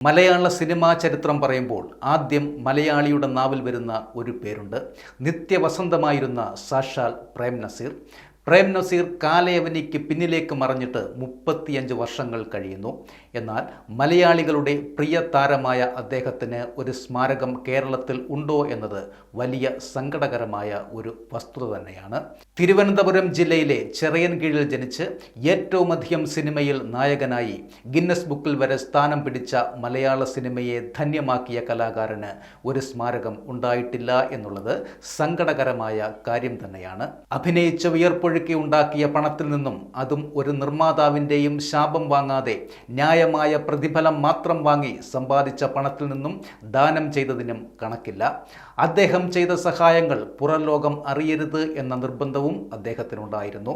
മലയാള cinema ചരിത്രം പറയുമ്പോൾ ആദ്യം മലയാളിയുടെ നാവിൽ വരുന്ന ഒരു പേരുണ്ട്. നിത്യവസന്തമായിരുന്ന സാക്ഷാൽ പ്രേം നസീർ. പ്രേം നസീർ കാലയവനിക്ക് പിന്നിലേക്ക് മറഞ്ഞിട്ട് 35 വർഷങ്ങൾ കഴിയുന്നു. എന്നാൽ മലയാളികളുടെ പ്രിയ താരമായ അദ്ദേഹത്തിന് ഒരു സ്മാരകം കേരളത്തിൽ ഉണ്ടോ എന്നത് വലിയ സങ്കടകരമായ ഒരു വസ്തുത തന്നെയാണ്. തിരുവനന്തപുരം ജില്ലയിലെ ചിറയൻകീഴിൽ ജനിച്ച് ഏറ്റവുമധികം സിനിമയിൽ നായകനായി ഗിന്നസ് ബുക്കിൽ വരെ സ്ഥാനം പിടിച്ച മലയാള സിനിമയെ ധന്യമാക്കിയ കലാകാരന് ഒരു സ്മാരകം ഉണ്ടായിട്ടില്ല എന്നുള്ളത് സങ്കടകരമായ കാര്യം തന്നെയാണ്. അഭിനയിച്ച വിയർപ്പൊഴുക്കി ഉണ്ടാക്കിയ പണത്തിൽ നിന്നും, അതും ഒരു നിർമ്മാതാവിൻ്റെയും ശാപം വാങ്ങാതെ ന്യായമായ പ്രതിഫലം മാത്രം വാങ്ങി സമ്പാദിച്ച പണത്തിൽ നിന്നും ദാനം ചെയ്തതിനും കണക്കില്ല. അദ്ദേഹം ചെയ്ത സഹായങ്ങൾ പുറം ലോകം അറിയരുത് എന്ന നിർബന്ധവും അദ്ദേഹത്തിനുണ്ടായിരുന്നു.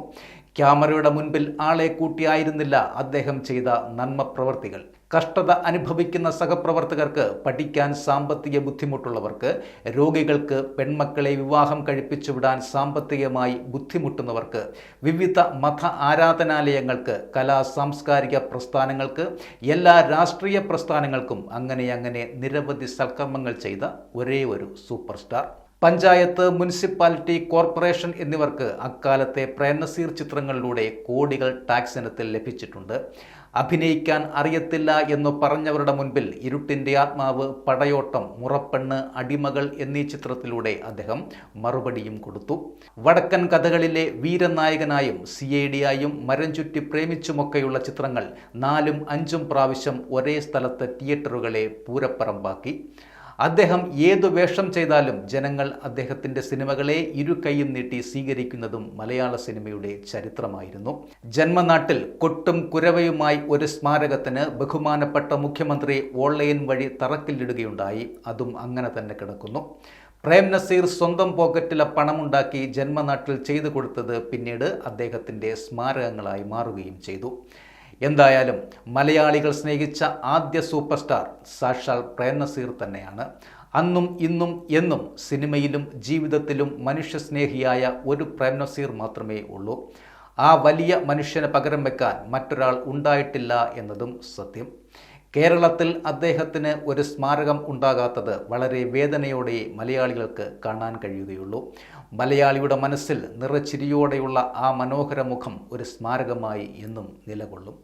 ക്യാമറയുടെ മുൻപിൽ ആളെ കൂട്ടിയായിരുന്നില്ല അദ്ദേഹം ചെയ്ത നന്മ പ്രവർത്തികൾ. കഷ്ടത അനുഭവിക്കുന്ന സഹപ്രവർത്തകർക്ക്, പഠിക്കാൻ സാമ്പത്തിക ബുദ്ധിമുട്ടുള്ളവർക്ക്, രോഗികൾക്ക്, പെൺമക്കളെ വിവാഹം കഴിപ്പിച്ചു വിടാൻ സാമ്പത്തികമായി ബുദ്ധിമുട്ടുന്നവർക്ക്, വിവിധ മത ആരാധനാലയങ്ങൾക്ക്, കലാ സാംസ്കാരിക പ്രസ്ഥാനങ്ങൾക്ക്, എല്ലാ രാഷ്ട്രീയ പ്രസ്ഥാനങ്ങൾക്കും അങ്ങനെ നിരവധി സൽക്കർമ്മങ്ങൾ ചെയ്ത ഒരേ ഒരു super star. Panchayat, municipality, corporation എന്നിവർക്ക് അക്കാലത്തെ പ്രേം നസീർ ചിത്രങ്ങളിലൂടെ കോടികൾ ടാക്സ് ഇനത്തിൽ ലഭിച്ചിട്ടുണ്ട്. അഭിനയിക്കാൻ അറിയത്തില്ല എന്ന് പറഞ്ഞവരുടെ മുൻപിൽ ഇരുട്ടിൻ്റെ ആത്മാവ്, പടയോട്ടം, മുറപ്പെണ്ണ്, അടിമകൾ എന്നീ ചിത്രത്തിലൂടെ അദ്ദേഹം മറുപടിയും കൊടുത്തു. വടക്കൻ കഥകളിലെ വീരനായകനായും CID ആയും മരം ചുറ്റി പ്രേമിച്ചുമൊക്കെയുള്ള ചിത്രങ്ങൾ 4ഉം 5ഉം പ്രാവശ്യം ഒരേ സ്ഥലത്ത് തിയേറ്ററുകളെ പൂരപ്പറമ്പാക്കി. അദ്ദേഹം ഏതു വേഷം ചെയ്താലും ജനങ്ങൾ അദ്ദേഹത്തിൻ്റെ സിനിമകളെ ഇരുകൈയും നീട്ടി സ്വീകരിക്കുന്നതും മലയാള സിനിമയുടെ ചരിത്രമായിരുന്നു. ജന്മനാട്ടിൽ കൊട്ടും കുരവയുമായി ഒരു സ്മാരകത്തിന് ബഹുമാനപ്പെട്ട മുഖ്യമന്ത്രി ഓൺലൈൻ വഴി തറക്കല്ലിടുകയുണ്ടായി. അതും അങ്ങനെ തന്നെ കിടക്കുന്നു. പ്രേം നസീർ സ്വന്തം പോക്കറ്റിലെ പണമുണ്ടാക്കി ജന്മനാട്ടിൽ ചെയ്തു കൊടുത്തത് പിന്നീട് അദ്ദേഹത്തിൻ്റെ സ്മാരകങ്ങളായി മാറുകയും ചെയ്തു. എന്തായാലും മലയാളികൾ സ്നേഹിച്ച ആദ്യ സൂപ്പർ സ്റ്റാർ സാക്ഷാൽ പ്രേം നസീർ തന്നെയാണ്. അന്നും ഇന്നും എന്നും സിനിമയിലും ജീവിതത്തിലും മനുഷ്യസ്നേഹിയായ ഒരു പ്രേം നസീർ മാത്രമേ ഉള്ളൂ. ആ വലിയ മനുഷ്യന് പകരം വെക്കാൻ മറ്റൊരാൾ ഉണ്ടായിട്ടില്ല എന്നതും സത്യം. കേരളത്തിൽ അദ്ദേഹത്തിന് ഒരു സ്മാരകം ഉണ്ടാകാത്തത് വളരെ വേദനയോടെ മലയാളികൾക്ക് കാണാൻ കഴിയുകയുള്ളൂ. മലയാളിയുടെ മനസ്സിൽ നിറച്ചിരിയോടെയുള്ള ആ മനോഹര മുഖം ഒരു സ്മാരകമായി എന്നും നിലകൊള്ളും.